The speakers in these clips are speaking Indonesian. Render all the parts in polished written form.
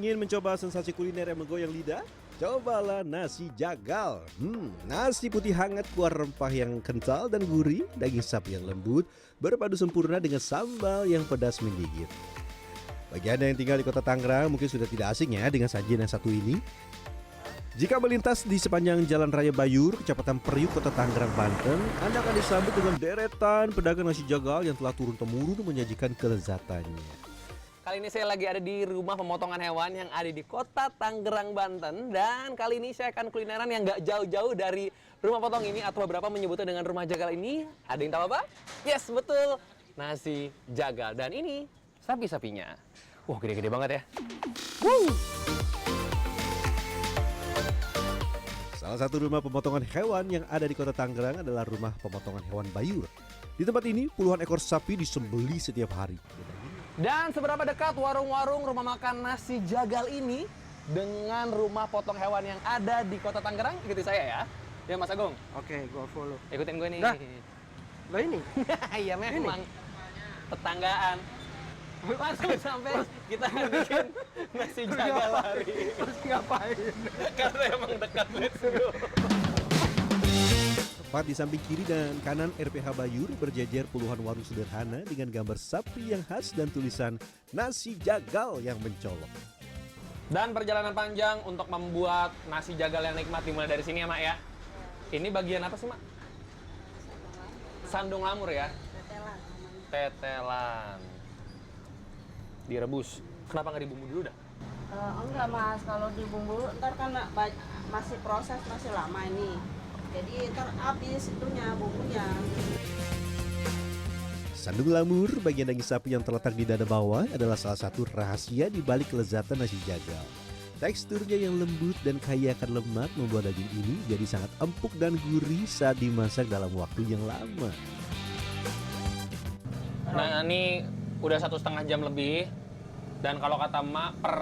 Ingin mencoba sensasi kuliner yang menggoyang lidah? Cobalah nasi jagal. Nasi putih hangat kuah rempah yang kental dan gurih, daging sapi yang lembut, berpadu sempurna dengan sambal yang pedas menggigit. Bagi Anda yang tinggal di kota Tangerang mungkin sudah tidak asing ya dengan sajian yang satu ini. Jika melintas di sepanjang Jalan Raya Bayur, Kecamatan Periuk, Kota Tangerang, Banten, Anda akan disambut dengan deretan pedagang nasi jagal yang telah turun-temurun menyajikan kelezatannya. Kali ini saya lagi ada di rumah pemotongan hewan yang ada di Kota Tangerang, Banten. Dan kali ini saya akan kulineran yang nggak jauh-jauh dari rumah potong ini, atau beberapa menyebutnya dengan rumah jagal ini. Ada yang tahu apa? Yes, betul. Nasi jagal. Dan ini sapi-sapinya. Wah, gede-gede banget ya. Woo! Salah satu rumah pemotongan hewan yang ada di Kota Tangerang adalah rumah pemotongan hewan Bayur. Di tempat ini puluhan ekor sapi disembeli setiap hari. Dan seberapa dekat warung-warung rumah makan nasi jagal ini dengan rumah potong hewan yang ada di Kota Tangerang? Ikuti saya ya. Ya Mas Agung. Oke, gua follow. Ikutin gue nih. Dah. Lah ini. Iya memang. Tetanggaan. Langsung sampai kita bikin nasi jagal hari. Terus ngapain? Karena emang dekat, let's go. Tepat di samping kiri dan kanan RPH Bayur berjejer puluhan warung sederhana dengan gambar sapi yang khas dan tulisan nasi jagal yang mencolok. Dan perjalanan panjang untuk membuat nasi jagal yang nikmat dimulai dari sini ya Mak ya. Ini bagian apa sih Mak? Sandung lamur ya? Tetelan. Tetelan. Direbus. Kenapa nggak dibumbu dulu dah? Enggak Mas, kalau dibumbu ntar kan masih proses, masih lama ini. Jadi ntar habis itunya bumbunya. Sandung lamur, bagian daging sapi yang terletak di dada bawah, adalah salah satu rahasia di balik kelezatan nasi jagal. Teksturnya yang lembut dan kaya akan lemak membuat daging ini jadi sangat empuk dan gurih saat dimasak dalam waktu yang lama. Nah ini udah 1,5 jam lebih. Dan kalau kata Mak per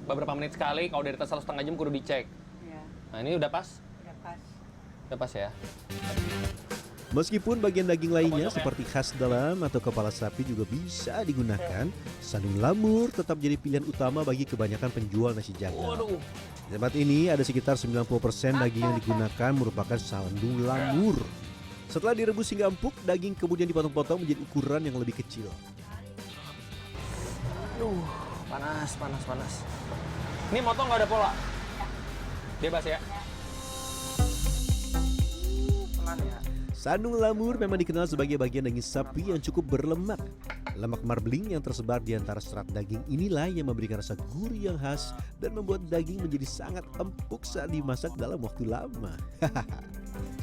beberapa menit sekali, kalau dari atas 1,5 jam kudu dicek. Iya, Nah ini udah pas? udah pas. Udah pas ya? Meskipun bagian daging lainnya seperti khas dalam atau kepala sapi juga bisa digunakan, sandung lamur tetap jadi pilihan utama bagi kebanyakan penjual nasi jagal. Waduh. Di tempat ini ada sekitar 90% daging yang digunakan merupakan sandung lamur. Setelah direbus hingga empuk, daging kemudian dipotong-potong menjadi ukuran yang lebih kecil. Aduh, panas, panas, panas. Ini motong nggak ada pola? Bebas ya? Pelan ya. Sandung lamur memang dikenal sebagai bagian daging sapi yang cukup berlemak. Lemak marbling yang tersebar di antara serat daging inilah yang memberikan rasa gurih yang khas dan membuat daging menjadi sangat empuk saat dimasak dalam waktu lama.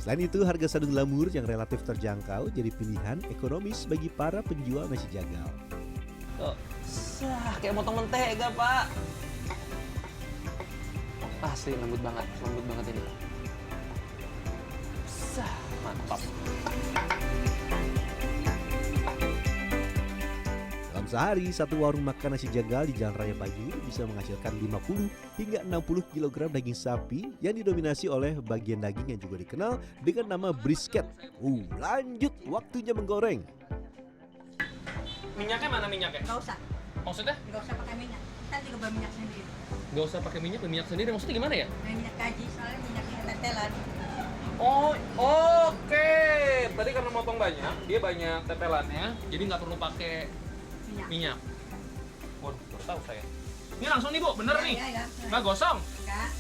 Selain itu, harga sandung lamur yang relatif terjangkau jadi pilihan ekonomis bagi para penjual nasi jagal. Tuh. Sah, kayak motong mentega, Pak. Asli lembut banget ini. Sah, mantap. Dalam sehari, satu warung makan nasi jagal di Jalan Raya Bayur bisa menghasilkan 50 hingga 60 kg daging sapi yang didominasi oleh bagian daging yang juga dikenal dengan nama brisket. Lanjut, waktunya menggoreng. Minyaknya mana minyaknya? Nggak usah, Maksudnya? nggak usah pakai minyak. Kita juga berminyak sendiri. Nggak usah pakai minyak sendiri. Maksudnya gimana ya? Minyak kaji, soalnya minyaknya tetelan. Oh, oke. Tadi karena motong banyak, dia banyak tetelannya, jadi nggak perlu pakai minyak. Waduh, baru tahu saya. Ini langsung nih, Bu. Bener nih? Iya. Nggak gosong? Enggak.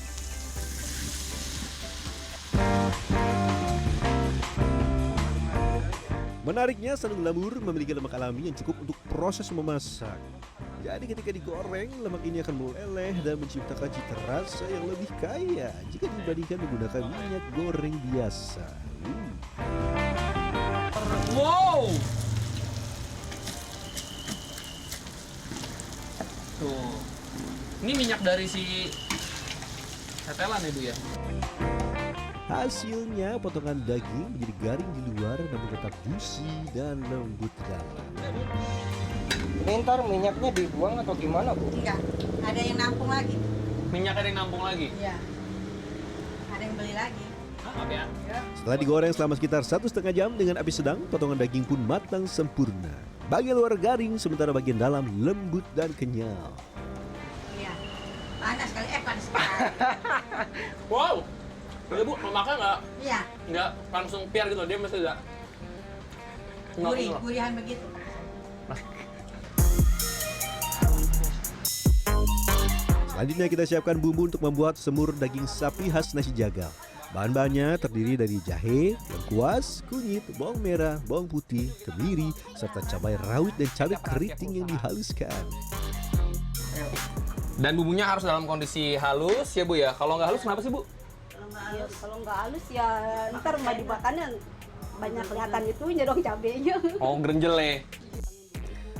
Menariknya, sandung lamur memiliki lemak alami yang cukup untuk proses memasak. Jadi ketika digoreng, lemak ini akan meleleh dan menciptakan cita rasa yang lebih kaya jika dibandingkan menggunakan minyak goreng biasa. Wow! Tuh. Ini minyak dari si tetelan ya, Bu ya? Hasilnya, potongan daging menjadi garing di luar namun tetap juicy dan lembut di dalam. Ini ntar minyaknya dibuang atau gimana, Bu? Enggak, ada yang nampung lagi. Minyak ada yang nampung lagi? Iya. Ada yang beli lagi. Maaf ya. Setelah digoreng selama sekitar 1,5 jam dengan api sedang, potongan daging pun matang sempurna. Bagian luar garing, sementara bagian dalam lembut dan kenyal. Iya. Panas kali, panas kali. Wow. Iya Bu, mau makan nggak? Iya, Nggak langsung piar gitu, dia mesti nggak. gurihan begitu. Selanjutnya kita siapkan bumbu untuk membuat semur daging sapi khas nasi jagal. Bahan-bahannya terdiri dari jahe, lengkuas, kunyit, bawang merah, bawang putih, kemiri, serta cabai rawit dan cabai keriting yang dihaluskan. Dan bumbunya harus dalam kondisi halus ya Bu ya. Kalau nggak halus kenapa sih Bu? Kalau nggak halus ya ntar mau dimakannya banyak kelihatan itunya dong cabenya. Oh, grenjele.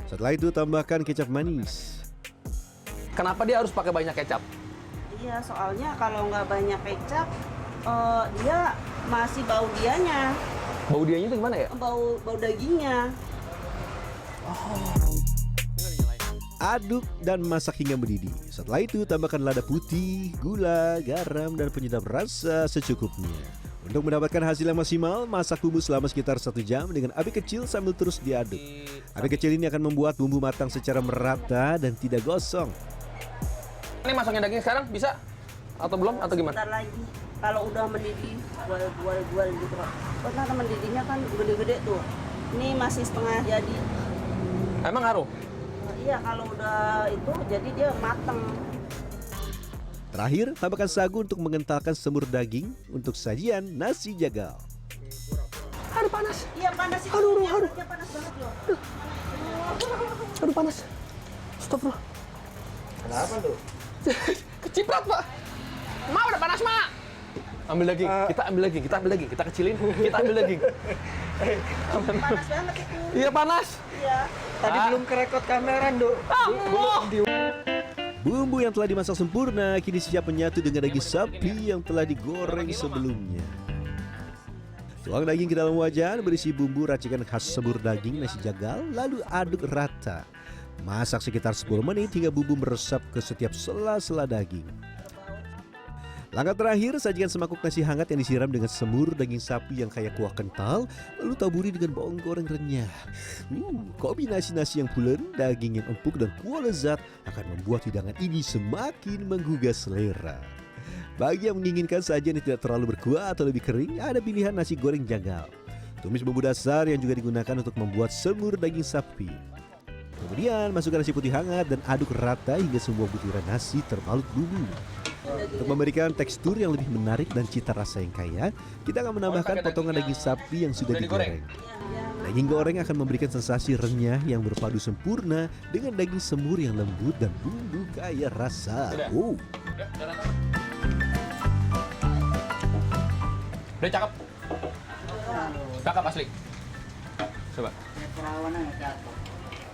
Setelah itu tambahkan kecap manis. Kenapa dia harus pakai banyak kecap? Iya, soalnya kalau nggak banyak kecap, dia masih bau dianya, Bau dianya itu gimana ya? bau dagingnya. Aduk dan masak hingga mendidih. Setelah itu tambahkan lada putih, gula, garam, dan penyedap rasa secukupnya. Untuk mendapatkan hasil yang maksimal, masak bumbu selama sekitar 1 jam dengan api kecil sambil terus diaduk. Api kecil ini akan membuat bumbu matang secara merata dan tidak gosong. Ini masuknya daging sekarang bisa? Atau belum? Atau gimana? Bentar lagi, kalau udah mendidih, gual gitu Pak. Karena mendidihnya kan gede-gede tuh. Ini masih setengah jadi. Emang ngaruh? Iya, kalau udah itu jadi dia mateng. Terakhir, tambahkan sagu untuk mengentalkan semur daging untuk sajian nasi jagal. Aduh panas. Iya panas itu. Aduh. Dia panas banget loh. Aduh panas. Astagfirullah. Kenapa tuh? Keciprat Pak. Ma udah panas Ma. Ambil daging. Kita ambil daging. Kita kecilin. Kita ambil daging. Panas banget itu. Iya panas. Iya. Tadi belum kerekot kamera, Dok. Bumbu yang telah dimasak sempurna kini siap menyatu dengan daging sapi yang telah digoreng sebelumnya. Tuang daging ke dalam wajan berisi bumbu racikan khas semur daging nasi jagal, lalu aduk rata. Masak sekitar 10 menit hingga bumbu meresap ke setiap sela-sela daging. Langkah terakhir, sajikan semangkuk nasi hangat yang disiram dengan semur daging sapi yang kaya kuah kental, lalu taburi dengan bawang goreng renyah. Kombinasi nasi yang pulen, daging yang empuk, dan kuah lezat akan membuat hidangan ini semakin menggugah selera. Bagi yang menginginkan sajian yang tidak terlalu berkuah atau lebih kering, ada pilihan nasi goreng jagal. Tumis bumbu dasar yang juga digunakan untuk membuat semur daging sapi. Kemudian masukkan nasi putih hangat dan aduk rata hingga semua butiran nasi terbalut bumbu. Untuk memberikan tekstur yang lebih menarik dan cita rasa yang kaya, kita akan menambahkan potongan daging sapi yang sudah digoreng. Daging goreng akan memberikan sensasi renyah yang berpadu sempurna dengan daging semur yang lembut dan bumbu kaya rasa. Udah cakep. Cakep asli. Coba.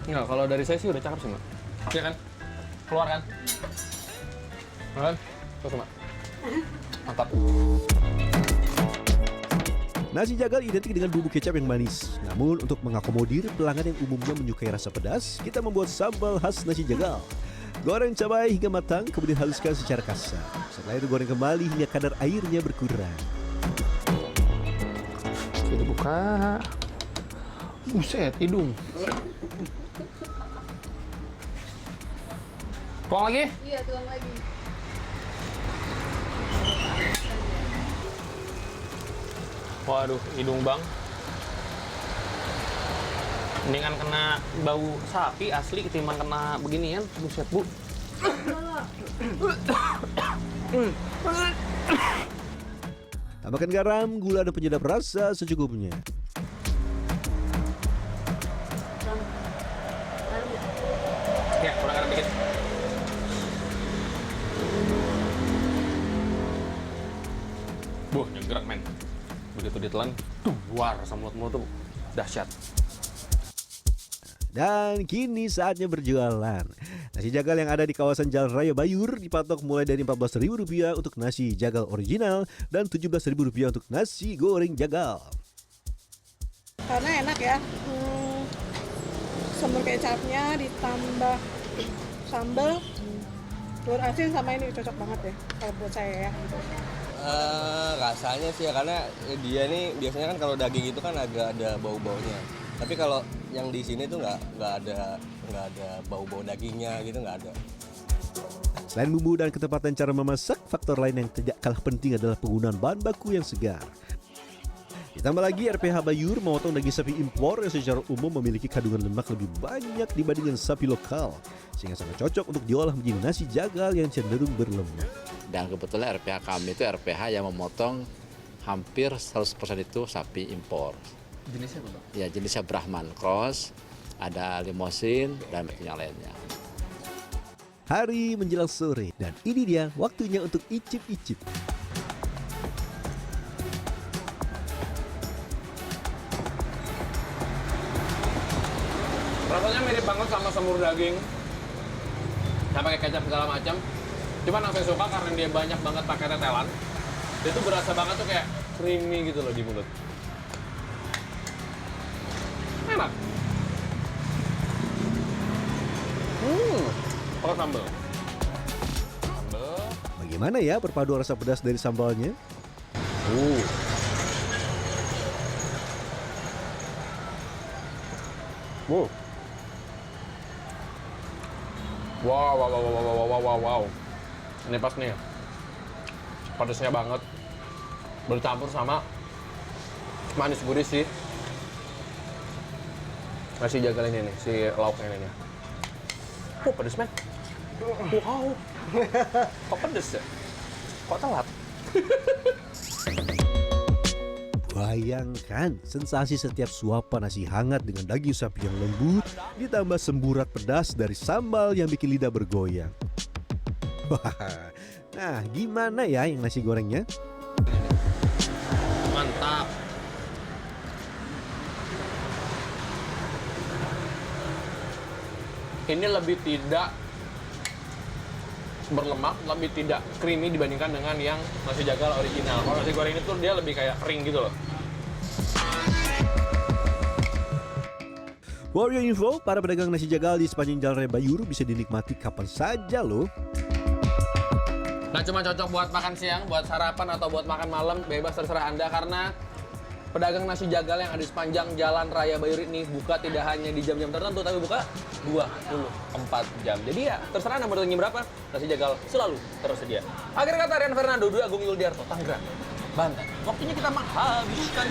Enggak, kalau dari saya sih udah cakep sih, Mbak. Iya kan? Keluar kan? Kan? Tuh, Mbak. Mantap. Nasi jagal identik dengan bumbu kecap yang manis. Namun untuk mengakomodir pelanggan yang umumnya menyukai rasa pedas, kita membuat sambal khas nasi jagal. Goreng cabai hingga matang, kemudian haluskan secara kasar. Setelah itu goreng kembali hingga kadar airnya berkurang. Kita buka. Buset, hidung. Tuang lagi? Iya, tuang lagi. Waduh, hidung Bang. Mendingan kena bau sapi asli ketimbang kena beginian. Buset, Bu. Tambahkan garam, gula, dan penyedap rasa secukupnya. Ya, kurang garam dikit. Nyenggerak men. Begitu ditelan, keluar sama mulut-mulut tuh dahsyat. Dan kini saatnya berjualan. Nasi jagal yang ada di kawasan Jalan Raya Bayur dipatok mulai dari Rp14.000 untuk nasi jagal original dan Rp17.000 untuk nasi goreng jagal. Karena enak ya. Semur kecapnya ditambah sambal, telur asin sama ini cocok banget ya kalau buat saya ya. Gitu. Rasanya sih ya, karena dia nih biasanya kan kalau daging itu kan agak ada bau-baunya. Tapi kalau yang di sini tuh nggak ada bau-bau dagingnya gitu, nggak ada. Selain bumbu dan ketepatan cara memasak, faktor lain yang tidak kalah penting adalah penggunaan bahan baku yang segar. Ditambah lagi RPH Bayur memotong daging sapi impor yang secara umum memiliki kandungan lemak lebih banyak dibandingkan sapi lokal, sehingga sangat cocok untuk diolah menjadi nasi jagal yang cenderung berlemak. Dan kebetulan RPH kami itu RPH yang memotong hampir 100% itu sapi impor. Jenisnya apa, Bang? Ya, jenisnya Brahman Cross, ada Limousin, dan yang lainnya. Hari menjelang sore, dan ini dia waktunya untuk icip-icip. Rasanya mirip banget sama semur daging. Saya pakai kecap segala macam. Cuman yang saya suka karena dia banyak banget pakai tetelan. Dia tuh berasa banget tuh kayak creamy gitu loh di mulut. Enak. Pakai sambal. Sambal. Bagaimana ya perpaduan rasa pedas dari sambalnya? Wow. Ini pas nih. Pedasnya banget. Bercampur sama manis gurih sih. Nasi jagal ini nih, si lauknya ini. Pedes men. Wow. Kok pedes ya? Kok telat? Bayangkan sensasi setiap suapan nasi hangat dengan daging sapi yang lembut ditambah semburat pedas dari sambal yang bikin lidah bergoyang. Wah, nah gimana ya yang nasi gorengnya? Mantap. Ini lebih tidak berlemak, lebih tidak creamy dibandingkan dengan yang nasi jagal original. Kalau nasi goreng ini tuh dia lebih kayak kering gitu loh. Warrior Info, para pedagang nasi jagal di sepanjang Jalan Raya Bayur bisa dinikmati kapan saja loh. Nah cuma cocok buat makan siang, buat sarapan atau buat makan malam, bebas terserah Anda karena pedagang nasi jagal yang ada di sepanjang Jalan Raya Bayur ini buka tidak hanya di jam-jam tertentu, tapi buka 24 jam. Jadi ya terserah Anda mau datangnya berapa, nasi jagal selalu tersedia. Akhir kata Rian Fernando, Dwi Agung Yuldiarto, Tangerang, Banten. Waktunya kita menghabiskan.